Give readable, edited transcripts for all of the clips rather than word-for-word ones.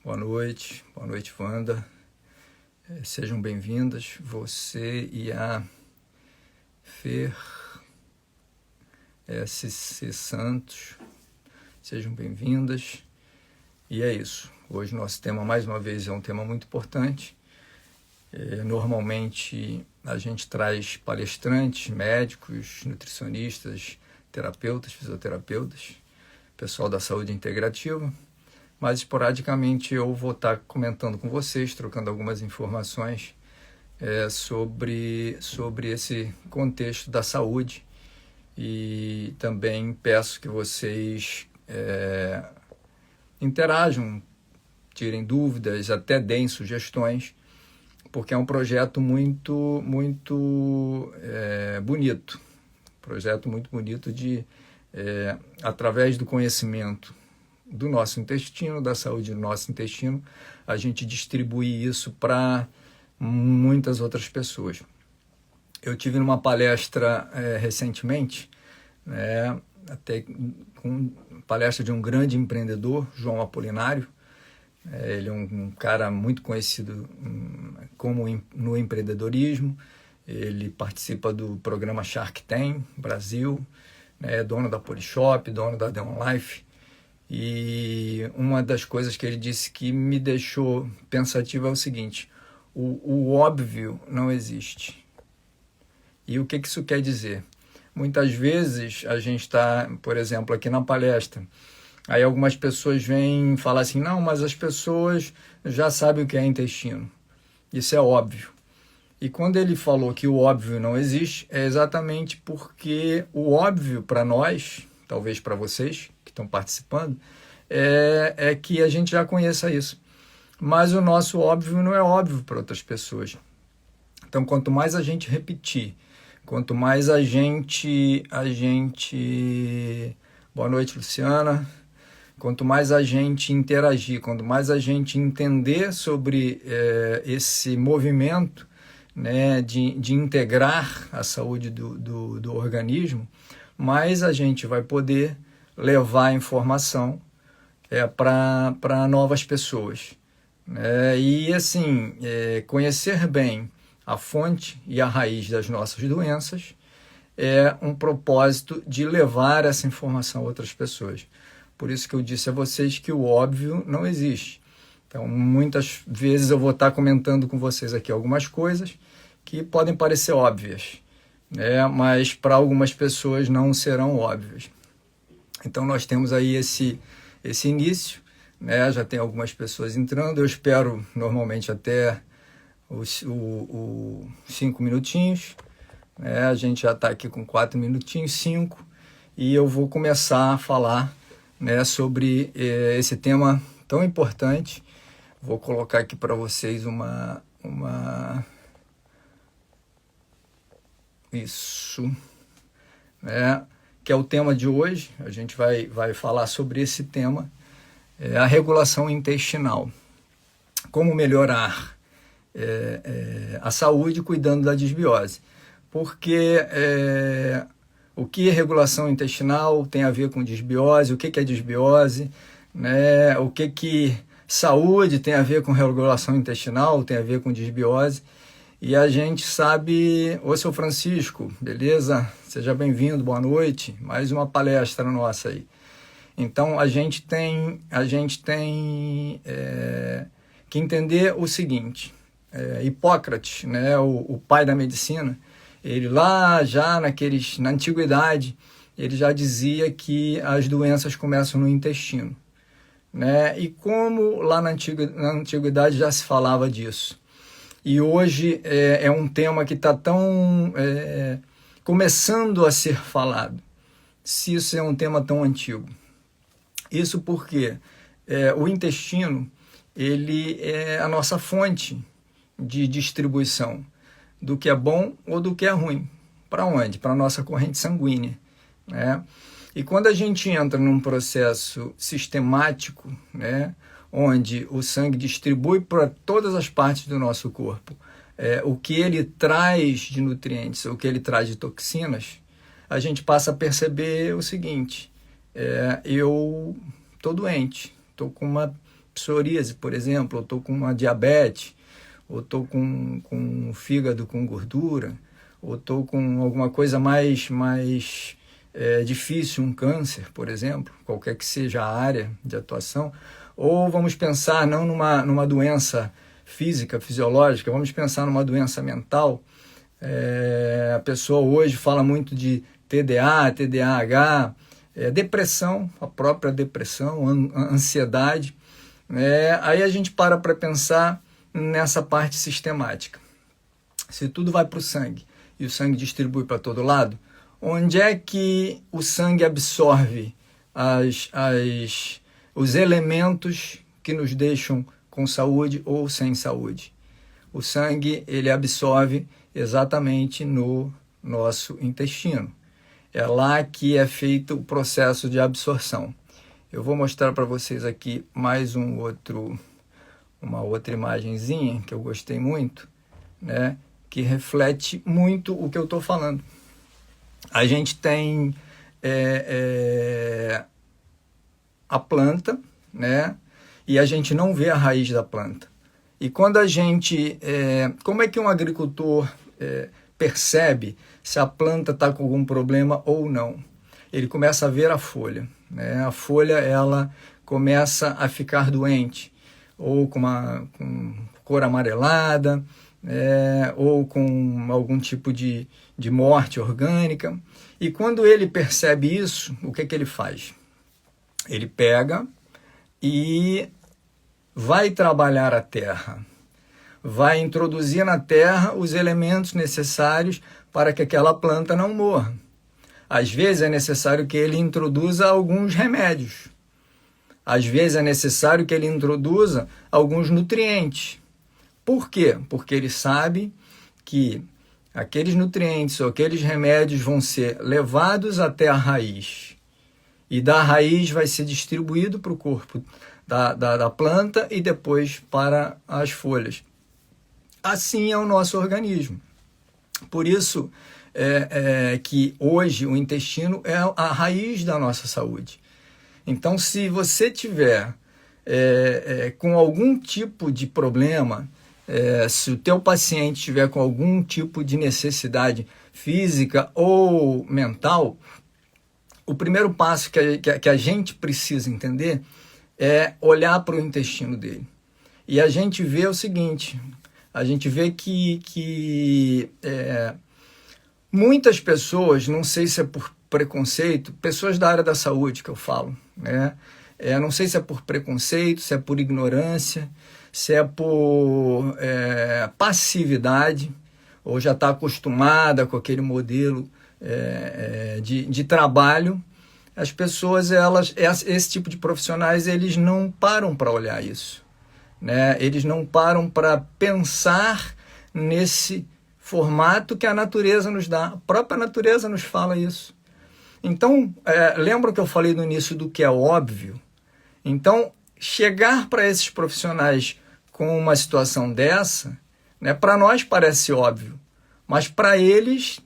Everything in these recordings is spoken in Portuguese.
Boa noite, Wanda. Sejam bem-vindas, você e a Fer SC Santos, sejam bem-vindas. E é isso, hoje nosso tema, mais uma vez, é um tema muito importante. Normalmente a gente traz palestrantes, médicos, nutricionistas, terapeutas, fisioterapeutas, pessoal da saúde integrativa, mas esporadicamente eu vou estar comentando com vocês, trocando algumas informações sobre esse contexto da saúde, e também peço que vocês interajam, tirem dúvidas, até deem sugestões, porque é um projeto muito bonito, projeto muito bonito de, através do conhecimento do nosso intestino, da saúde do nosso intestino, a gente distribuir isso para muitas outras pessoas. Eu tive numa palestra recentemente, até com palestra de um grande empreendedor, João Apolinário. Ele é um cara muito conhecido no empreendedorismo. Ele participa do programa Shark Tank Brasil, é dono da Polishop, dono da The One Life. E uma das coisas que ele disse que me deixou pensativo é o seguinte: o óbvio não existe. E o que isso quer dizer? Muitas vezes a gente está, por exemplo, aqui na palestra, aí algumas pessoas vêm falar assim: não, mas as pessoas já sabem o que é intestino. Isso é óbvio. E quando ele falou que o óbvio não existe, é exatamente porque o óbvio para nós, talvez para vocês que estão participando, é que a gente já conheça isso. Mas o nosso óbvio não é óbvio para outras pessoas. Então, quanto mais a gente repetir, quanto mais a gente... Boa noite, Luciana. Quanto mais a gente interagir, quanto mais a gente entender sobre esse movimento, né, de integrar a saúde do organismo, mais a gente vai poder levar a informação para novas pessoas. E assim, conhecer bem a fonte e a raiz das nossas doenças é um propósito de levar essa informação a outras pessoas. Por isso que eu disse a vocês que o óbvio não existe. Então, muitas vezes eu vou estar comentando com vocês aqui algumas coisas que podem parecer óbvias, mas para algumas pessoas não serão óbvias. Então, nós temos aí esse início, já tem algumas pessoas entrando. Eu espero normalmente até os 5 minutinhos. A gente já está aqui com 4 minutinhos, 5, e eu vou começar a falar sobre esse tema tão importante. Vou colocar aqui para vocês isso, que é o tema de hoje. A gente vai falar sobre esse tema, a regulação intestinal. Como melhorar a saúde cuidando da disbiose. Porque o que é regulação intestinal tem a ver com disbiose, o que é disbiose, o que saúde tem a ver com regulação intestinal, tem a ver com disbiose. E a gente sabe... Ô, seu Francisco, beleza? Seja bem-vindo, boa noite. Mais uma palestra nossa aí. Então, a gente tem que entender o seguinte: Hipócrates, o pai da medicina, ele lá já na antiguidade, ele já dizia que as doenças começam no intestino. E como lá na antiguidade já se falava disso. E hoje é um tema que está começando a ser falado. Se isso é um tema tão antigo. Isso porque o intestino, ele é a nossa fonte de distribuição do que é bom ou do que é ruim. Para onde? Para a nossa corrente sanguínea. E quando a gente entra num processo sistemático, onde o sangue distribui para todas as partes do nosso corpo o que ele traz de nutrientes, o que ele traz de toxinas, a gente passa a perceber o seguinte: eu estou doente, estou com uma psoríase, por exemplo, ou estou com uma diabetes, ou estou com um fígado com gordura, ou estou com alguma coisa mais difícil, um câncer, por exemplo, qualquer que seja a área de atuação, ou vamos pensar não numa doença física, fisiológica, vamos pensar numa doença mental. A pessoa hoje fala muito de TDA, TDAH, depressão, a própria depressão, ansiedade. Aí a gente para pensar nessa parte sistemática. Se tudo vai para o sangue e o sangue distribui para todo lado, onde é que o sangue absorve os elementos que nos deixam com saúde ou sem saúde? O sangue, ele absorve exatamente no nosso intestino. É lá que é feito o processo de absorção. Eu vou mostrar para vocês aqui mais uma outra imagenzinha que eu gostei muito, né, que reflete muito o que eu estou falando. A gente tem a planta, né, e a gente não vê a raiz da planta. E quando a gente... como é que um agricultor percebe se a planta está com algum problema ou não? Ele começa a ver a folha, né? A folha, ela começa a ficar doente, ou com cor amarelada, ou com algum tipo de morte orgânica. E quando ele percebe isso, o que ele faz? Ele pega e vai trabalhar a terra, vai introduzir na terra os elementos necessários para que aquela planta não morra. Às vezes é necessário que ele introduza alguns remédios. Às vezes é necessário que ele introduza alguns nutrientes. Por quê? Porque ele sabe que aqueles nutrientes ou aqueles remédios vão ser levados até a raiz. E da raiz vai ser distribuído para o corpo da planta e depois para as folhas. Assim é o nosso organismo. Por isso que hoje o intestino é a raiz da nossa saúde. Então, se você tiver com algum tipo de problema, se o teu paciente tiver com algum tipo de necessidade física ou mental, o primeiro passo que a gente precisa entender é olhar para o intestino dele. E a gente vê o seguinte, a gente vê que muitas pessoas, não sei se é por preconceito, pessoas da área da saúde que eu falo, né? Não sei se é por preconceito, se é por ignorância, se é por passividade, ou já está acostumada com aquele modelo de trabalho. As pessoas, esse tipo de profissionais, eles não param para olhar isso, né? Eles não param para pensar nesse formato que a natureza nos dá. A própria natureza nos fala isso. Então, lembra que eu falei no início do que é óbvio? Então, chegar para esses profissionais com uma situação dessa, né, para nós parece óbvio, mas para eles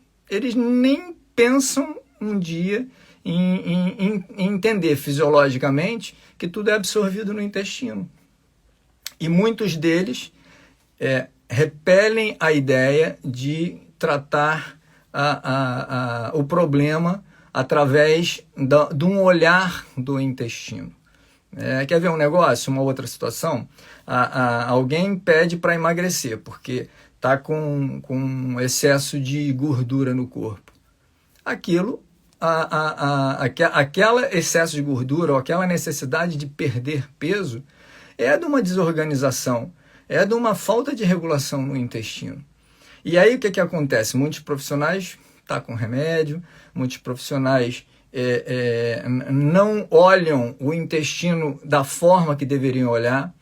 nem pensam um dia em entender fisiologicamente que tudo é absorvido no intestino. E muitos deles repelem a ideia de tratar o problema através de um olhar do intestino. Quer ver um negócio, uma outra situação? Alguém pede para emagrecer porque está com excesso de gordura no corpo. Aquela excesso de gordura ou aquela necessidade de perder peso é de uma desorganização, é de uma falta de regulação no intestino. E aí o que acontece? Muitos profissionais estão com remédio, muitos profissionais não olham o intestino da forma que deveriam olhar,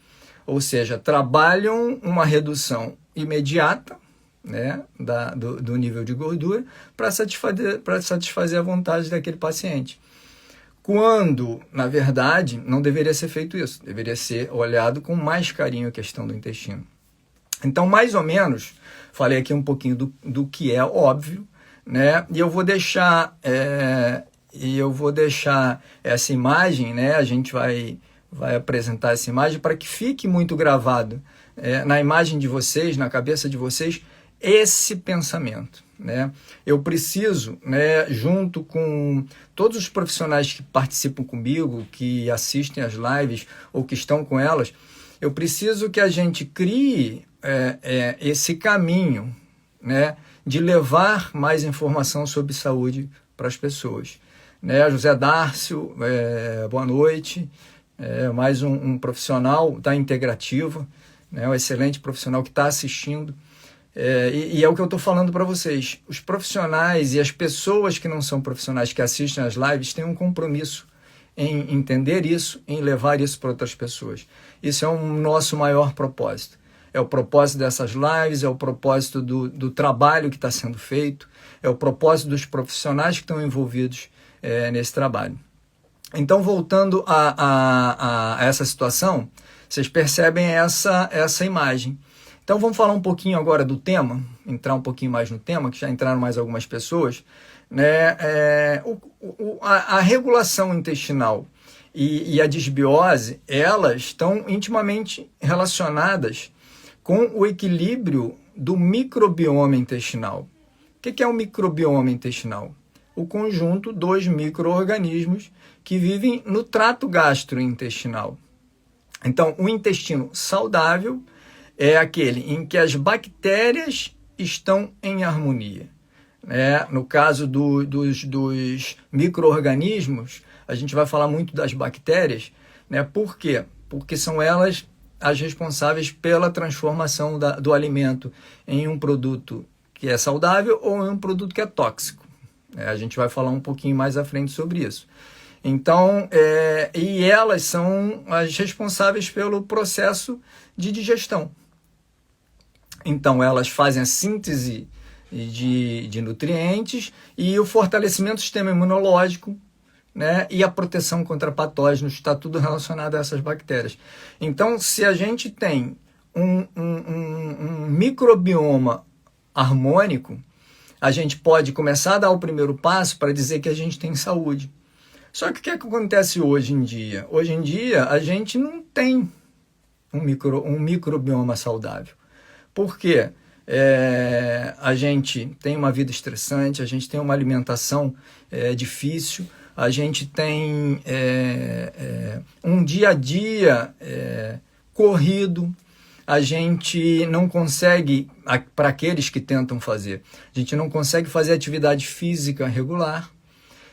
ou seja, trabalham uma redução imediata, né, do nível de gordura para satisfazer a vontade daquele paciente. Quando, na verdade, não deveria ser feito isso, deveria ser olhado com mais carinho a questão do intestino. Então, mais ou menos, falei aqui um pouquinho do que é óbvio, né, e eu vou deixar essa imagem, né, a gente vai vai apresentar essa imagem para que fique muito gravado na imagem de vocês, na cabeça de vocês, esse pensamento, né? Eu preciso, né, junto com todos os profissionais que participam comigo, que assistem às lives ou que estão com elas, eu preciso que a gente crie esse caminho, né, de levar mais informação sobre saúde para as pessoas. Né? José Dárcio, boa noite, mais um profissional da Integrativa, né, um excelente profissional que está assistindo. E é o que eu estou falando para vocês. Os profissionais e as pessoas que não são profissionais que assistem às lives têm um compromisso em entender isso, em levar isso para outras pessoas. Isso é o nosso maior propósito. É o propósito dessas lives, é o propósito do trabalho que está sendo feito, é o propósito dos profissionais que estão envolvidos nesse trabalho. Então, voltando a essa situação, vocês percebem essa imagem. Então vamos falar um pouquinho agora do tema, entrar um pouquinho mais no tema, que já entraram mais algumas pessoas, né? A regulação intestinal e a disbiose, elas estão intimamente relacionadas com o equilíbrio do microbioma intestinal. O que é o microbioma intestinal? O conjunto dos micro-organismos que vivem no trato gastrointestinal. Então, o intestino saudável é aquele em que as bactérias estão em harmonia. No caso dos micro-organismos, a gente vai falar muito das bactérias. Por quê? Porque são elas as responsáveis pela transformação do alimento em um produto que é saudável ou em um produto que é tóxico. A gente vai falar um pouquinho mais à frente sobre isso. Então, e elas são as responsáveis pelo processo de digestão. Então, elas fazem a síntese de nutrientes e o fortalecimento do sistema imunológico, né? E a proteção contra patógenos, está tudo relacionado a essas bactérias. Então, se a gente tem um microbioma harmônico, a gente pode começar a dar o primeiro passo para dizer que a gente tem saúde. Só que o que acontece hoje em dia? Hoje em dia, a gente não tem um microbioma saudável. Por quê? A gente tem uma vida estressante, a gente tem uma alimentação difícil, a gente tem um dia a dia corrido, a gente não consegue, para aqueles que tentam fazer, a gente não consegue fazer atividade física regular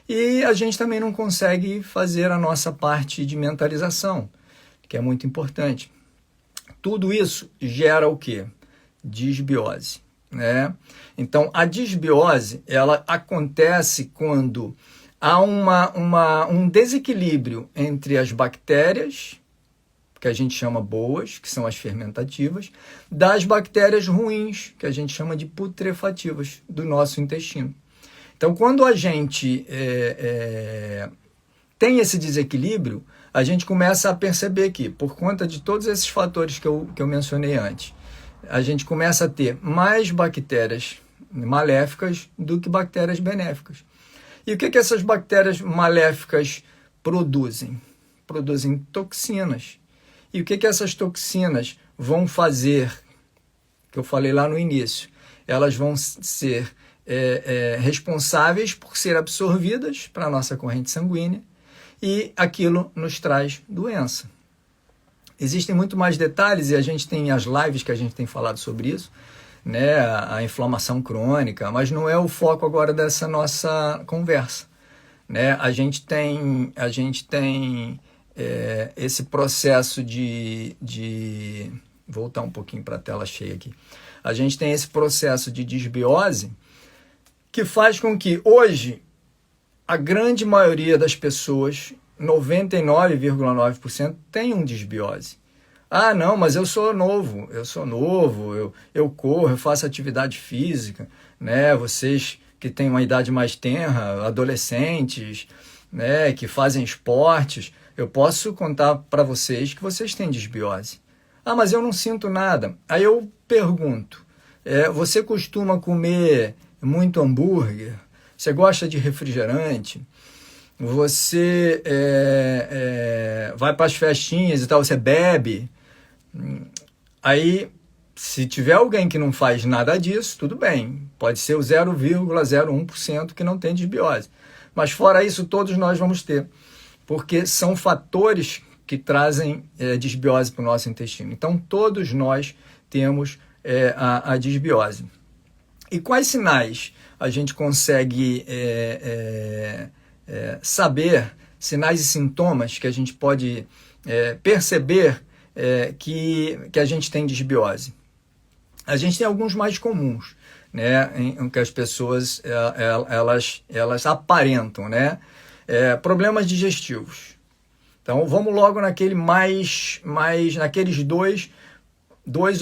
e a gente também não consegue fazer a nossa parte de mentalização, que é muito importante. Tudo isso gera o quê? Disbiose, né? Então, a disbiose, ela acontece quando há um desequilíbrio entre as bactérias, que a gente chama boas, que são as fermentativas, das bactérias ruins, que a gente chama de putrefativas, do nosso intestino. Então, quando a gente tem esse desequilíbrio, a gente começa a perceber que, por conta de todos esses fatores que eu mencionei antes, a gente começa a ter mais bactérias maléficas do que bactérias benéficas. E o que essas bactérias maléficas produzem? Produzem toxinas. E o que essas toxinas vão fazer? Que eu falei lá no início. Elas vão ser responsáveis por ser absorvidas para a nossa corrente sanguínea e aquilo nos traz doença. Existem muito mais detalhes e a gente tem as lives que a gente tem falado sobre isso, né? A inflamação crônica, mas não é o foco agora dessa nossa conversa, né? A gente tem esse processo de voltar um pouquinho para a tela cheia aqui. A gente tem esse processo de disbiose que faz com que hoje a grande maioria das pessoas, 99,9%, tenham disbiose. Ah, não, mas eu sou novo, eu corro, eu faço atividade física, né? Vocês que têm uma idade mais tenra, adolescentes, né, que fazem esportes, eu posso contar para vocês que vocês têm disbiose. Ah, mas eu não sinto nada. Aí eu pergunto, você costuma comer muito hambúrguer? Você gosta de refrigerante? você vai para as festinhas e tal, você bebe, aí se tiver alguém que não faz nada disso, tudo bem, pode ser o 0,01% que não tem desbiose. Mas fora isso, todos nós vamos ter, porque são fatores que trazem desbiose para o nosso intestino. Então, todos nós temos a desbiose. E quais sinais a gente consegue saber, sinais e sintomas que a gente pode perceber que a gente tem desbiose? A gente tem alguns mais comuns, né, em que as pessoas elas aparentam, né? Problemas digestivos. Então vamos logo naquele naqueles dois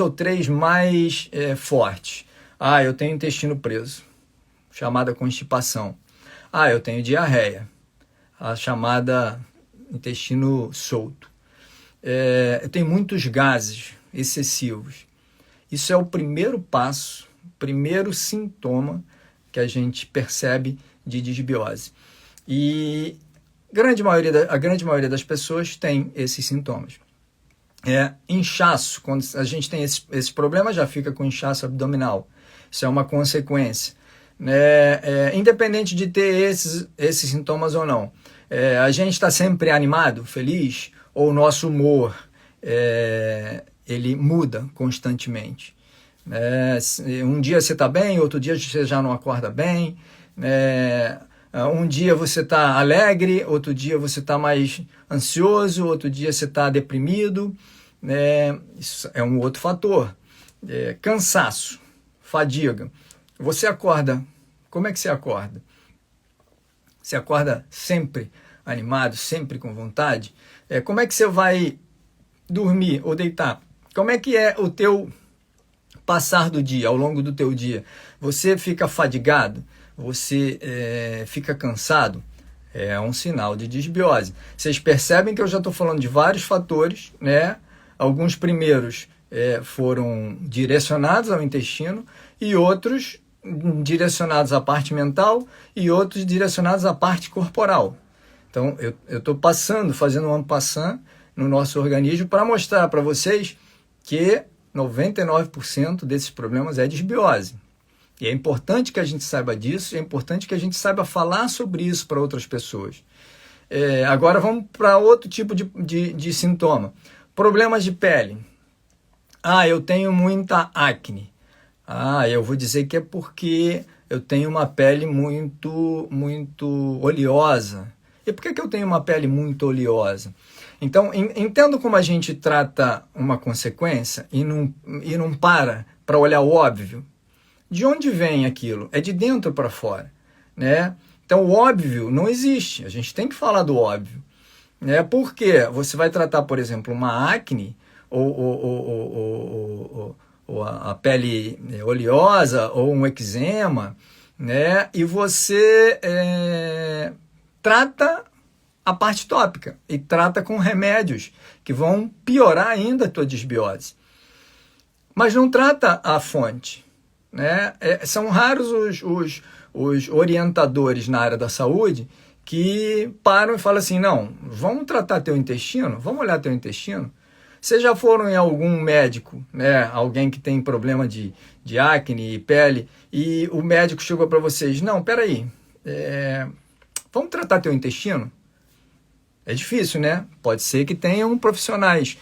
ou três mais fortes. Eu tenho intestino preso, chamada constipação. Eu tenho diarreia, a chamada intestino solto. Eu tenho muitos gases excessivos. Isso é o primeiro passo, primeiro sintoma que a gente percebe de desbiose. E a grande maioria das pessoas tem esses sintomas. Inchaço, quando a gente tem esse problema, já fica com inchaço abdominal. Isso é uma consequência. Independente de ter esses sintomas ou não. A gente está sempre animado, feliz, ou o nosso humor ele muda constantemente. Um dia você está bem, outro dia você já não acorda bem. Um dia você está alegre, outro dia você está mais ansioso, outro dia você está deprimido. Isso é um outro fator. Cansaço, fadiga. Você acorda, como é que você acorda? Você acorda sempre animado, sempre com vontade? Como é que você vai dormir ou deitar? Como é que é o teu passar do dia, ao longo do teu dia? Você fica fadigado? Você fica cansado? É um sinal de desbiose. Vocês percebem que eu já estou falando de vários fatores, né? Alguns primeiros foram direcionados ao intestino e outros direcionados à parte mental e outros direcionados à parte corporal. Então, eu estou fazendo um en passant no nosso organismo para mostrar para vocês que 99% desses problemas é desbiose. E é importante que a gente saiba disso, é importante que a gente saiba falar sobre isso para outras pessoas. Agora vamos para outro tipo de sintoma. Problemas de pele. Eu tenho muita acne. Eu vou dizer que é porque eu tenho uma pele muito oleosa. E por que eu tenho uma pele muito oleosa? Então, entendo como a gente trata uma consequência e não para olhar o óbvio. De onde vem aquilo? É de dentro para fora, né? Então, o óbvio não existe. A gente tem que falar do óbvio. Por quê? Você vai tratar, por exemplo, uma acne ou a pele oleosa ou um eczema, né? E você trata a parte tópica e trata com remédios que vão piorar ainda a tua desbiose. Mas não trata a fonte, né? São raros os orientadores na área da saúde que param e falam assim, não, vamos tratar teu intestino, vamos olhar teu intestino. Vocês já foram em algum médico, né? Alguém que tem problema de acne e pele, e o médico chegou para vocês, não, peraí, vamos tratar teu intestino? É difícil, né? Pode ser que tenham profissionais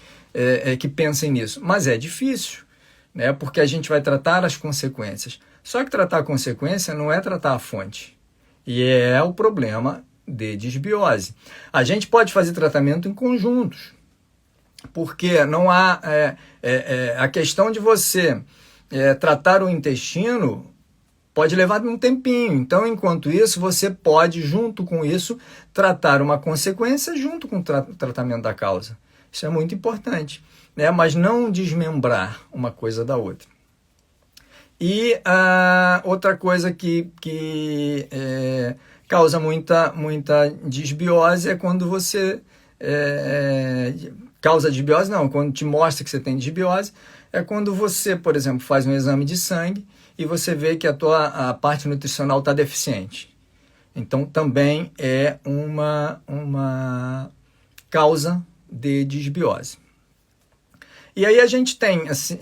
que pensem nisso, mas é difícil, né? Porque a gente vai tratar as consequências. Só que tratar a consequência não é tratar a fonte. E é o problema de desbiose. A gente pode fazer tratamento em conjuntos, porque não há a questão de você tratar o intestino pode levar um tempinho. Então, enquanto isso, você pode, junto com isso, tratar uma consequência junto com o tratamento da causa. Isso é muito importante, né? Mas não desmembrar uma coisa da outra. E outra coisa que causa muita desbiose é quando você... causa desbiose, não, quando te mostra que você tem desbiose, é quando você, por exemplo, faz um exame de sangue e você vê que a parte nutricional está deficiente. Então, também é uma causa de disbiose. E aí a gente tem, assim,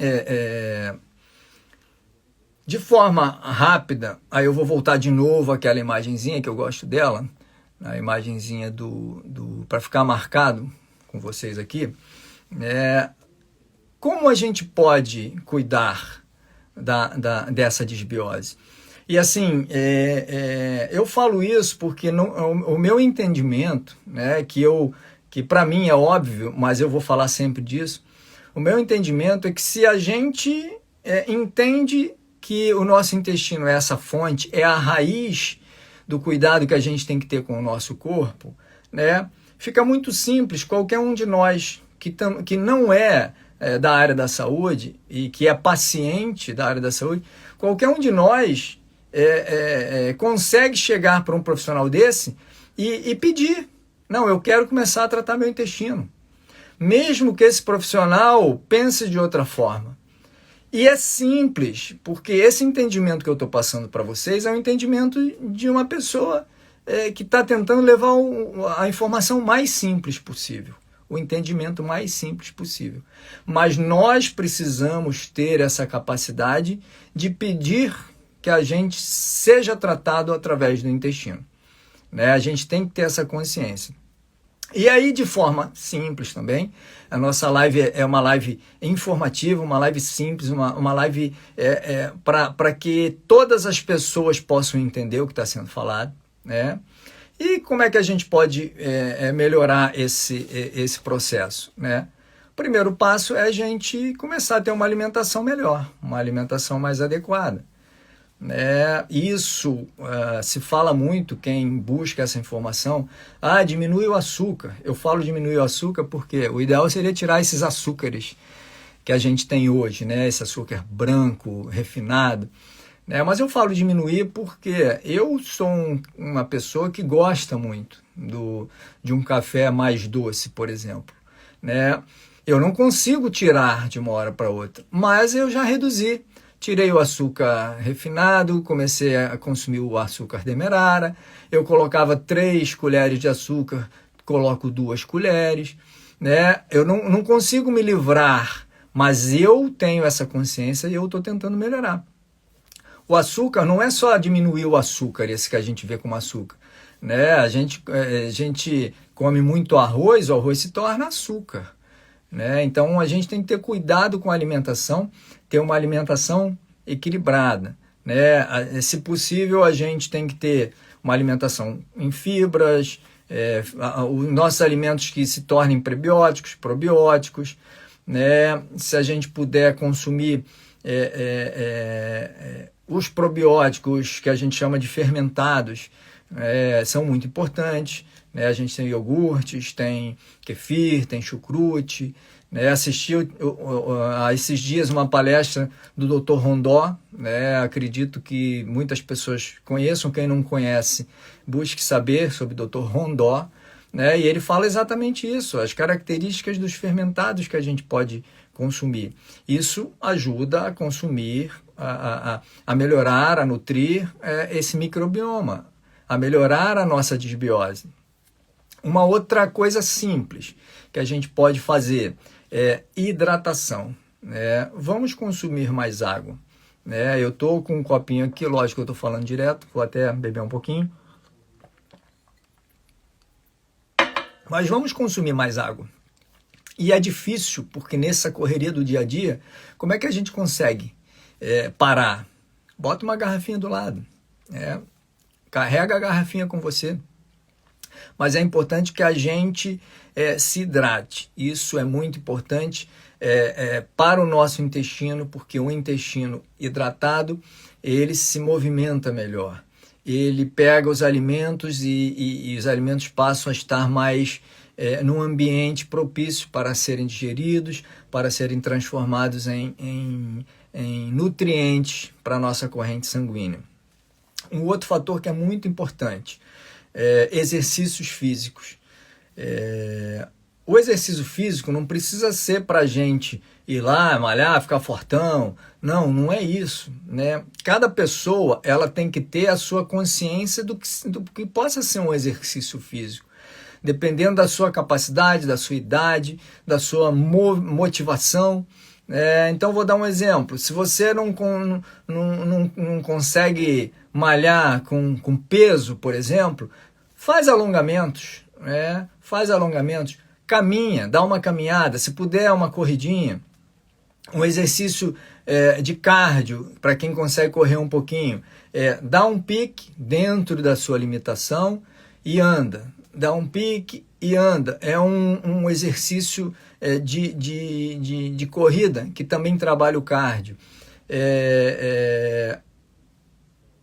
de forma rápida, aí eu vou voltar de novo àquela imagenzinha que eu gosto dela, a imagenzinha para ficar marcado com vocês aqui, como a gente pode cuidar dessa disbiose? E assim, eu falo isso porque o meu entendimento, né, que para mim é óbvio, mas eu vou falar sempre disso, o meu entendimento é que se a gente entende que o nosso intestino é essa fonte, é a raiz do cuidado que a gente tem que ter com o nosso corpo, né, fica muito simples, qualquer um de nós que não é da área da saúde e que é paciente da área da saúde, qualquer um de nós consegue chegar para um profissional desse e pedir, não, eu quero começar a tratar meu intestino, mesmo que esse profissional pense de outra forma. E é simples, porque esse entendimento que eu estou passando para vocês é um entendimento de uma pessoa que está tentando levar a informação mais simples possível, o entendimento mais simples possível. Mas nós precisamos ter essa capacidade de pedir que a gente seja tratado através do intestino, né? A gente tem que ter essa consciência. E aí, de forma simples também, a nossa live é uma live informativa, uma live simples, uma live para que todas as pessoas possam entender o que está sendo falado, né? E como é que a gente pode melhorar esse processo, né? O primeiro passo é a gente começar a ter uma alimentação melhor, uma alimentação mais adequada. Isso se fala muito, quem busca essa informação, diminui o açúcar. Eu falo diminuir o açúcar porque o ideal seria tirar esses açúcares que a gente tem hoje, né? Esse açúcar branco, refinado. Mas eu falo diminuir porque eu sou uma pessoa que gosta muito de um café mais doce, por exemplo, né? Eu não consigo tirar de uma hora para outra, mas eu já reduzi. Tirei o açúcar refinado, comecei a consumir o açúcar demerara. Eu colocava 3 colheres de açúcar, coloco 2 colheres. Né? Eu não consigo me livrar, mas eu tenho essa consciência e eu estou tentando melhorar. O açúcar não é só diminuir o açúcar, esse que a gente vê como açúcar. Né? A gente come muito arroz, o arroz se torna açúcar. Né? Então a gente tem que ter cuidado com a alimentação, ter uma alimentação equilibrada. Né? Se possível, a gente tem que ter uma alimentação em fibras, os nossos alimentos que se tornem prebióticos, probióticos. Né? Se a gente puder consumir os probióticos, que a gente chama de fermentados, são muito importantes. Né? A gente tem iogurtes, tem kefir, tem chucrute. Né? Assisti a esses dias uma palestra do Dr. Rondó. Né? Acredito que muitas pessoas conheçam. Quem não conhece, busque saber sobre o Dr. Rondó. Né? E ele fala exatamente isso, as características dos fermentados que a gente pode consumir. Isso ajuda a consumir, a melhorar, a nutrir esse microbioma, a melhorar a nossa disbiose. Uma outra coisa simples que a gente pode fazer é hidratação. Né? Vamos consumir mais água. Né? Eu estou com um copinho aqui, lógico que eu estou falando direto, vou até beber um pouquinho. Mas vamos consumir mais água. E é difícil, porque nessa correria do dia a dia, como é que a gente consegue parar? Bota uma garrafinha do lado. Carrega a garrafinha com você. Mas é importante que a gente se hidrate. Isso é muito importante para o nosso intestino, porque o intestino hidratado, ele se movimenta melhor. Ele pega os alimentos e os alimentos passam a estar mais num ambiente propício para serem digeridos, para serem transformados em nutrientes para a nossa corrente sanguínea. Um outro fator que é muito importante, exercícios físicos. O exercício físico não precisa ser para a gente ir lá, malhar, ficar fortão. Não, não é isso, né? Cada pessoa, ela tem que ter a sua consciência do que possa ser um exercício físico, dependendo da sua capacidade, da sua idade, da sua motivação. Então, vou dar um exemplo. Se você não consegue malhar com peso, por exemplo, faz alongamentos, faz alongamentos, caminha, dá uma caminhada, se puder uma corridinha, um exercício de cardio, para quem consegue correr um pouquinho, dá um pique dentro da sua limitação e anda, dá um pique e anda, é um exercício de corrida, que também trabalha o cardio.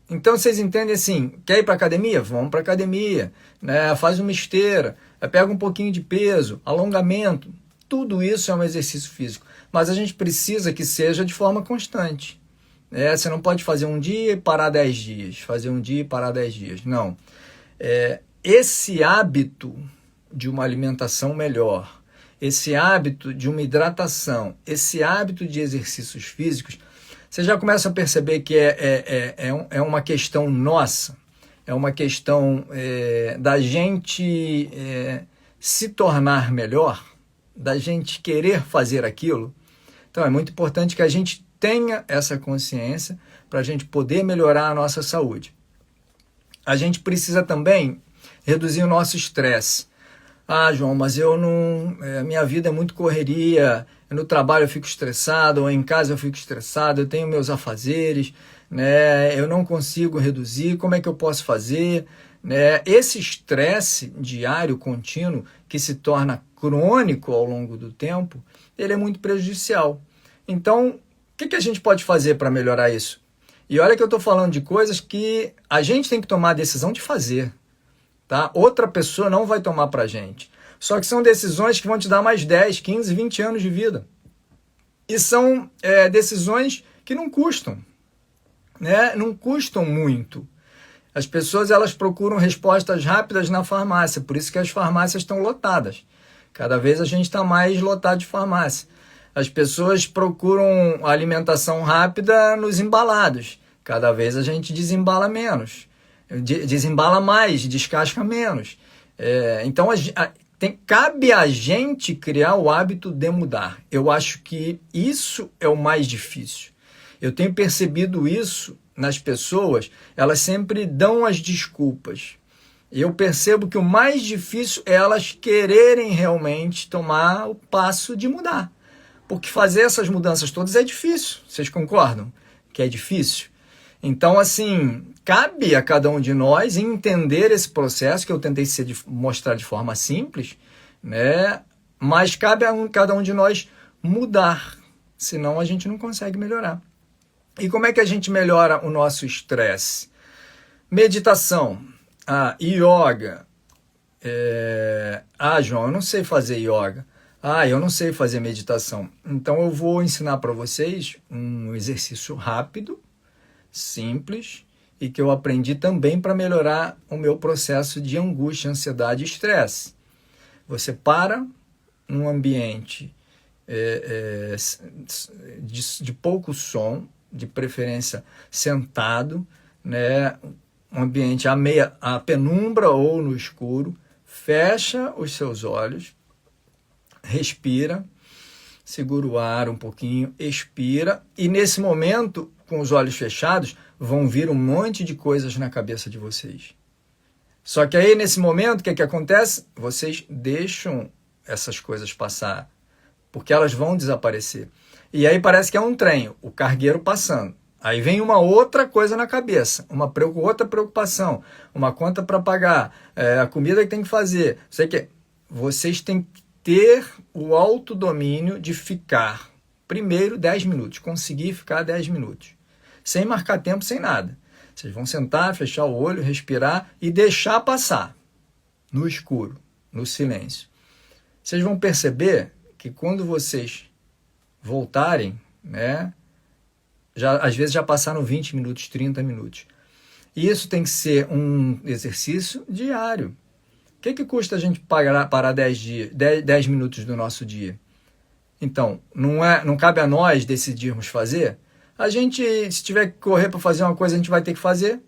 Então, vocês entendem assim, quer ir para academia? Vamos para academia, né? Faz uma esteira, pega um pouquinho de peso, alongamento, tudo isso é um exercício físico, mas a gente precisa que seja de forma constante. Você não pode fazer um dia e parar 10 dias, fazer um dia e parar 10 dias, não. Esse hábito de uma alimentação melhor, esse hábito de uma hidratação, esse hábito de exercícios físicos, você já começa a perceber que é uma questão nossa, é uma questão da gente se tornar melhor, da gente querer fazer aquilo. Então é muito importante que a gente tenha essa consciência para a gente poder melhorar a nossa saúde. A gente precisa também reduzir o nosso estresse. João, mas eu não, minha vida é muito correria, no trabalho eu fico estressado, ou em casa eu fico estressado, eu tenho meus afazeres, né? Eu não consigo reduzir, como é que eu posso fazer? Esse estresse diário, contínuo, que se torna crônico ao longo do tempo, ele é muito prejudicial. Então, o que a gente pode fazer para melhorar isso? E olha que eu estou falando de coisas que a gente tem que tomar a decisão de fazer. Tá? Outra pessoa não vai tomar para a gente. Só que são decisões que vão te dar mais 10, 15, 20 anos de vida. E são decisões que não custam. Né? Não custam muito. As pessoas elas procuram respostas rápidas na farmácia, por isso que as farmácias estão lotadas. Cada vez a gente está mais lotado de farmácia. As pessoas procuram alimentação rápida nos embalados. Cada vez a gente desembala menos. Desembala mais, descasca menos. Então, cabe a gente criar o hábito de mudar. Eu acho que isso é o mais difícil. Eu tenho percebido isso nas pessoas, elas sempre dão as desculpas. Eu percebo que o mais difícil é elas quererem realmente tomar o passo de mudar. Porque fazer essas mudanças todas é difícil. Vocês concordam que é difícil? Então, assim, cabe a cada um de nós entender esse processo, que eu tentei mostrar de forma simples, né? Mas cabe a cada um de nós mudar, senão a gente não consegue melhorar. E como é que a gente melhora o nosso estresse? Meditação, yoga. João, eu não sei fazer yoga. Eu não sei fazer meditação. Então eu vou ensinar para vocês um exercício rápido, simples, e que eu aprendi também para melhorar o meu processo de angústia, ansiedade e estresse. Você para num ambiente de pouco som, de preferência sentado, né? Um ambiente à penumbra ou no escuro, fecha os seus olhos, respira, segura o ar um pouquinho, expira, e nesse momento, com os olhos fechados, vão vir um monte de coisas na cabeça de vocês. Só que aí, nesse momento, o que acontece? Vocês deixam essas coisas passar, porque elas vão desaparecer. E aí parece que é um trem, o cargueiro passando. Aí vem uma outra coisa na cabeça, outra preocupação, uma conta para pagar, a comida que tem que fazer. Sei que vocês têm que ter o autodomínio de ficar, primeiro, 10 minutos, conseguir ficar 10 minutos, sem marcar tempo, sem nada. Vocês vão sentar, fechar o olho, respirar e deixar passar, no escuro, no silêncio. Vocês vão perceber que quando vocês voltarem, né, às vezes já passaram 20 minutos, 30 minutos. E isso tem que ser um exercício diário. O que custa a gente parar 10 minutos do nosso dia? Então, não cabe a nós decidirmos fazer. A gente, se tiver que correr para fazer uma coisa, a gente vai ter que fazer.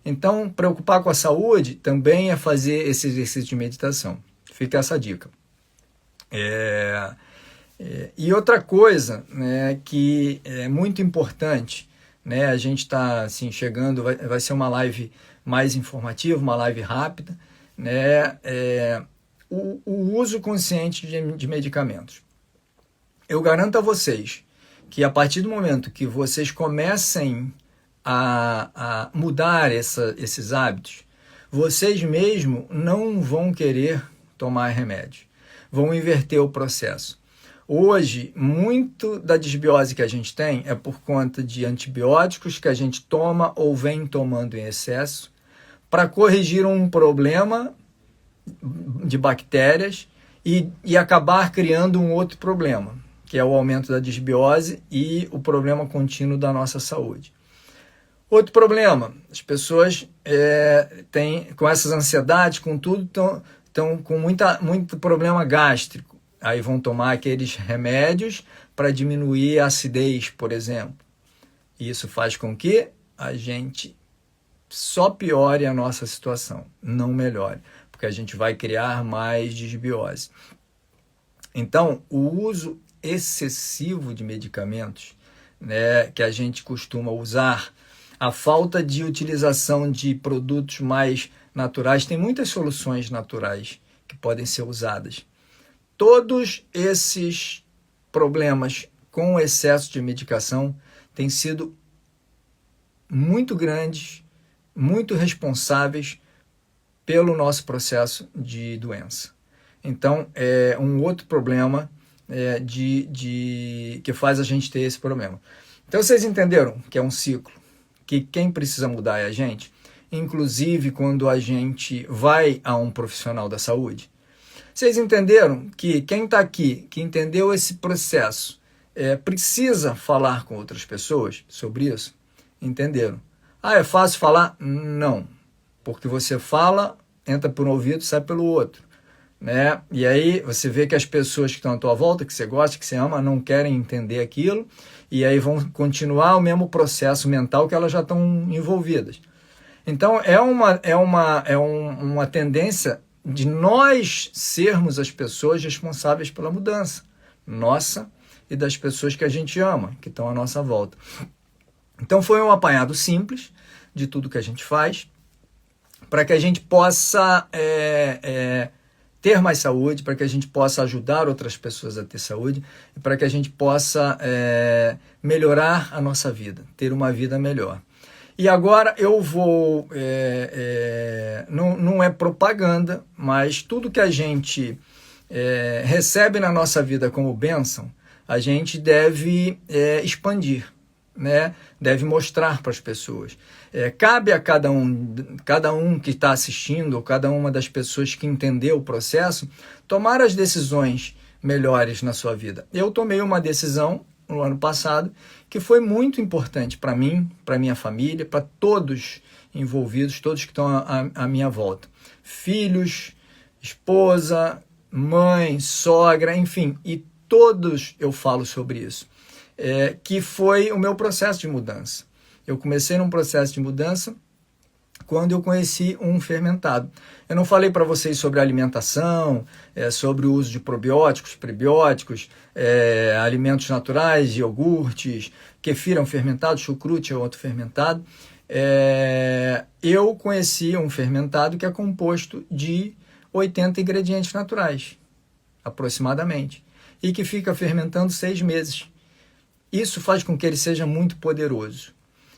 Então, preocupar com a saúde também é fazer esse exercício de meditação. Fica essa dica. E outra coisa, né, que é muito importante, né, a gente está assim, chegando, vai ser uma live mais informativa, uma live rápida, né, o uso consciente de medicamentos. Eu garanto a vocês que a partir do momento que vocês comecem a mudar esses hábitos, vocês mesmos não vão querer tomar remédio, vão inverter o processo. Hoje, muito da desbiose que a gente tem é por conta de antibióticos que a gente toma ou vem tomando em excesso para corrigir um problema de bactérias e acabar criando um outro problema, que é o aumento da desbiose e o problema contínuo da nossa saúde. Outro problema, as pessoas têm, com essas ansiedades, com tudo, estão com muito problema gástrico. Aí vão tomar aqueles remédios para diminuir a acidez, por exemplo. E isso faz com que a gente só piore a nossa situação, não melhore, porque a gente vai criar mais desbiose. Então, o uso excessivo de medicamentos, né, que a gente costuma usar, a falta de utilização de produtos mais naturais, tem muitas soluções naturais que podem ser usadas. Todos esses problemas com o excesso de medicação têm sido muito grandes, muito responsáveis pelo nosso processo de doença. Então, é um outro problema que faz a gente ter esse problema. Então, vocês entenderam que é um ciclo, que quem precisa mudar é a gente, inclusive quando a gente vai a um profissional da saúde. Vocês entenderam que quem está aqui, que entendeu esse processo, precisa falar com outras pessoas sobre isso? Entenderam? Ah, é fácil falar? Não, porque você fala, entra por um ouvido e sai pelo outro, né? E aí você vê que as pessoas que estão à tua volta, que você gosta, que você ama, não querem entender aquilo, e aí vão continuar o mesmo processo mental que elas já estão envolvidas. Então, é uma tendência de nós sermos as pessoas responsáveis pela mudança, nossa e das pessoas que a gente ama, que estão à nossa volta. Então, foi um apanhado simples de tudo que a gente faz, para que a gente possa ter mais saúde, para que a gente possa ajudar outras pessoas a ter saúde, e para que a gente possa melhorar a nossa vida, ter uma vida melhor. E agora eu vou, não é propaganda, mas tudo que a gente recebe na nossa vida como bênção, a gente deve expandir, né? Deve mostrar para as pessoas. Cabe a cada um que está assistindo, ou cada uma das pessoas que entendeu o processo, tomar as decisões melhores na sua vida. Eu tomei uma decisão no ano passado, que foi muito importante para mim, para minha família, para todos envolvidos, todos que estão à minha volta. Filhos, esposa, mãe, sogra, enfim, e todos eu falo sobre isso, que foi o meu processo de mudança. Eu comecei num processo de mudança quando eu conheci um fermentado. Eu não falei para vocês sobre alimentação, sobre o uso de probióticos, prebióticos, alimentos naturais, iogurtes, kefir é um fermentado, chucrute é outro fermentado. Eu conheci um fermentado que é composto de 80 ingredientes naturais, aproximadamente, e que fica fermentando 6 meses. Isso faz com que ele seja muito poderoso.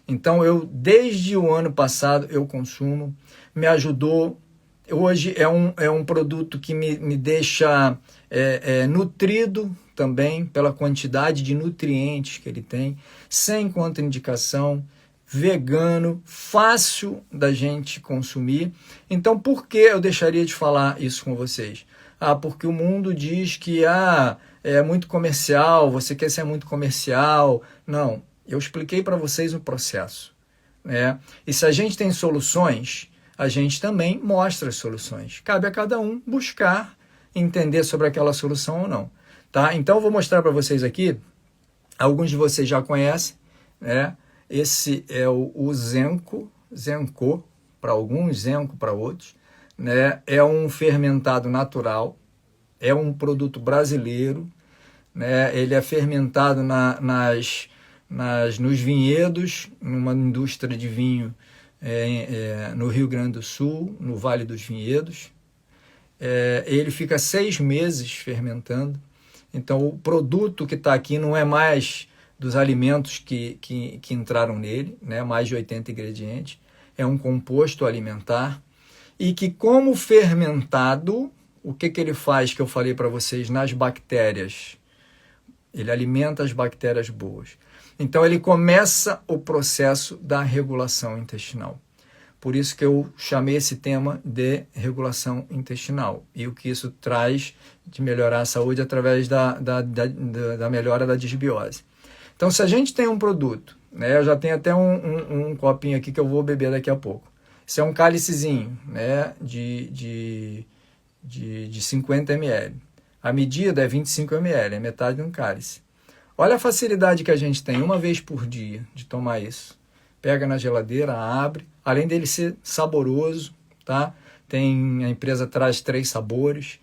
Então, desde o ano passado, eu consumo, me ajudou. Hoje é um produto que me deixa nutrido também pela quantidade de nutrientes que ele tem, sem contraindicação, vegano, fácil da gente consumir. Então, por que eu deixaria de falar isso com vocês? Porque o mundo diz que é muito comercial, você quer ser muito comercial. Não. Eu expliquei para vocês o processo, né? E se a gente tem soluções, a gente também mostra as soluções. Cabe a cada um buscar entender sobre aquela solução ou não. tá? Então eu vou mostrar para vocês aqui, alguns de vocês já conhecem, né? Esse é o Zenco, para alguns, Zenco para outros, né? É um fermentado natural, é um produto brasileiro, né? Ele é fermentado nos vinhedos, numa indústria de vinho no Rio Grande do Sul, no Vale dos Vinhedos. Ele fica 6 meses fermentando. Então, o produto que está aqui não é mais dos alimentos que entraram nele, né? Mais de 80 ingredientes. É um composto alimentar. E que, como fermentado, o que ele faz, que eu falei para vocês, nas bactérias? Ele alimenta as bactérias boas. Então, ele começa o processo da regulação intestinal. Por isso que eu chamei esse tema de regulação intestinal. E o que isso traz de melhorar a saúde através da melhora da disbiose. Então, se a gente tem um produto, né, eu já tenho até um copinho aqui que eu vou beber daqui a pouco. Isso é um cálicezinho, né, de 50 ml. A medida é 25 ml, é metade de um cálice. Olha a facilidade que a gente tem, uma vez por dia, de tomar isso. Pega na geladeira, abre. Além dele ser saboroso, tá? A empresa traz 3 sabores.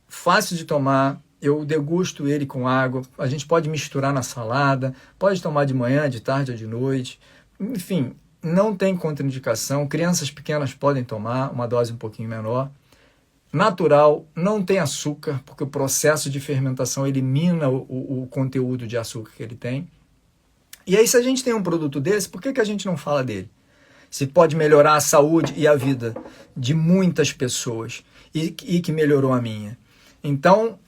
Fácil de tomar. Eu degusto ele com água. A gente pode misturar na salada. Pode tomar de manhã, de tarde ou de noite. Enfim, não tem contraindicação. Crianças pequenas podem tomar uma dose um pouquinho menor. Natural, não tem açúcar, porque o processo de fermentação elimina o conteúdo de açúcar que ele tem. E aí, se a gente tem um produto desse, por que a gente não fala dele? Se pode melhorar a saúde e a vida de muitas pessoas e que melhorou a minha. Então,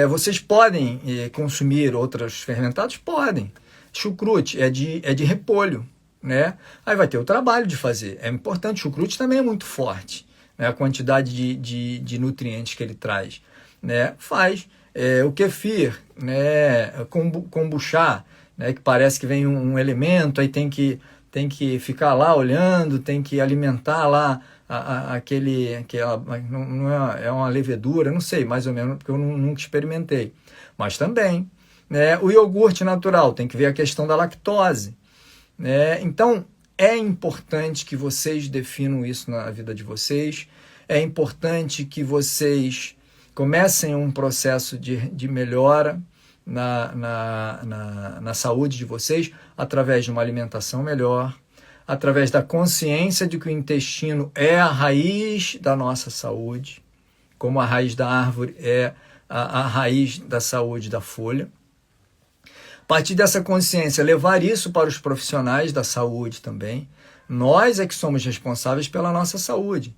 vocês podem consumir outros fermentados? Podem. Chucrute é de repolho, né? Aí vai ter o trabalho de fazer. É importante, chucrute também é muito forte, né? A quantidade de nutrientes que ele traz, né? Faz. O kefir, né? Kombucha, né, que parece que vem um elemento, aí tem que ficar lá olhando, tem que alimentar lá não é uma levedura, não sei, mais ou menos, porque eu nunca experimentei. Mas também, né, o iogurte natural, tem que ver a questão da lactose. Né? Então, é importante que vocês definam isso na vida de vocês, é importante que vocês comecem um processo de melhora na saúde de vocês, através de uma alimentação melhor, através da consciência de que o intestino é a raiz da nossa saúde, como a raiz da árvore é a raiz da saúde da folha. A partir dessa consciência, levar isso para os profissionais da saúde também. Nós é que somos responsáveis pela nossa saúde.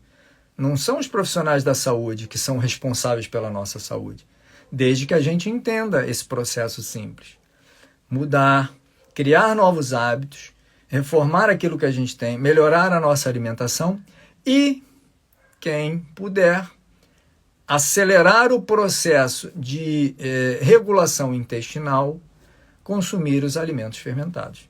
Não são os profissionais da saúde que são responsáveis pela nossa saúde. Desde que a gente entenda esse processo simples. Mudar, criar novos hábitos, reformar aquilo que a gente tem, melhorar a nossa alimentação e, quem puder, acelerar o processo de regulação intestinal, consumir os alimentos fermentados.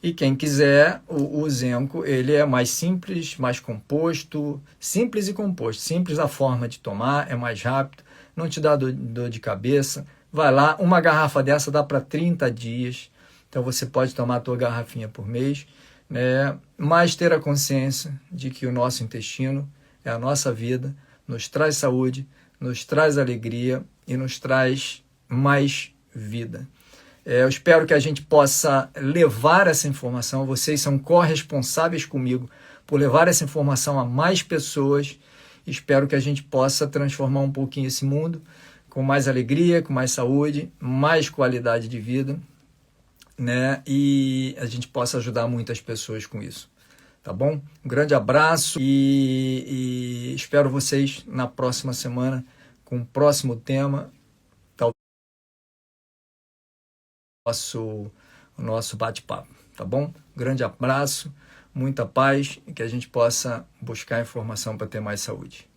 E quem quiser, o Zenco, ele é mais simples, mais composto, simples e composto. Simples a forma de tomar, é mais rápido, não te dá dor de cabeça. Vai lá, uma garrafa dessa dá para 30 dias. Então você pode tomar a tua garrafinha por mês, né? Mas ter a consciência de que o nosso intestino é a nossa vida, nos traz saúde, nos traz alegria e nos traz mais vida. Eu espero que a gente possa levar essa informação. Vocês são corresponsáveis comigo por levar essa informação a mais pessoas. Espero que a gente possa transformar um pouquinho esse mundo com mais alegria, com mais saúde, mais qualidade de vida, né? E a gente possa ajudar muitas pessoas com isso. Tá bom? Um grande abraço e espero vocês na próxima semana com o próximo tema. O nosso bate-papo, tá bom? Grande abraço, muita paz e que a gente possa buscar informação para ter mais saúde.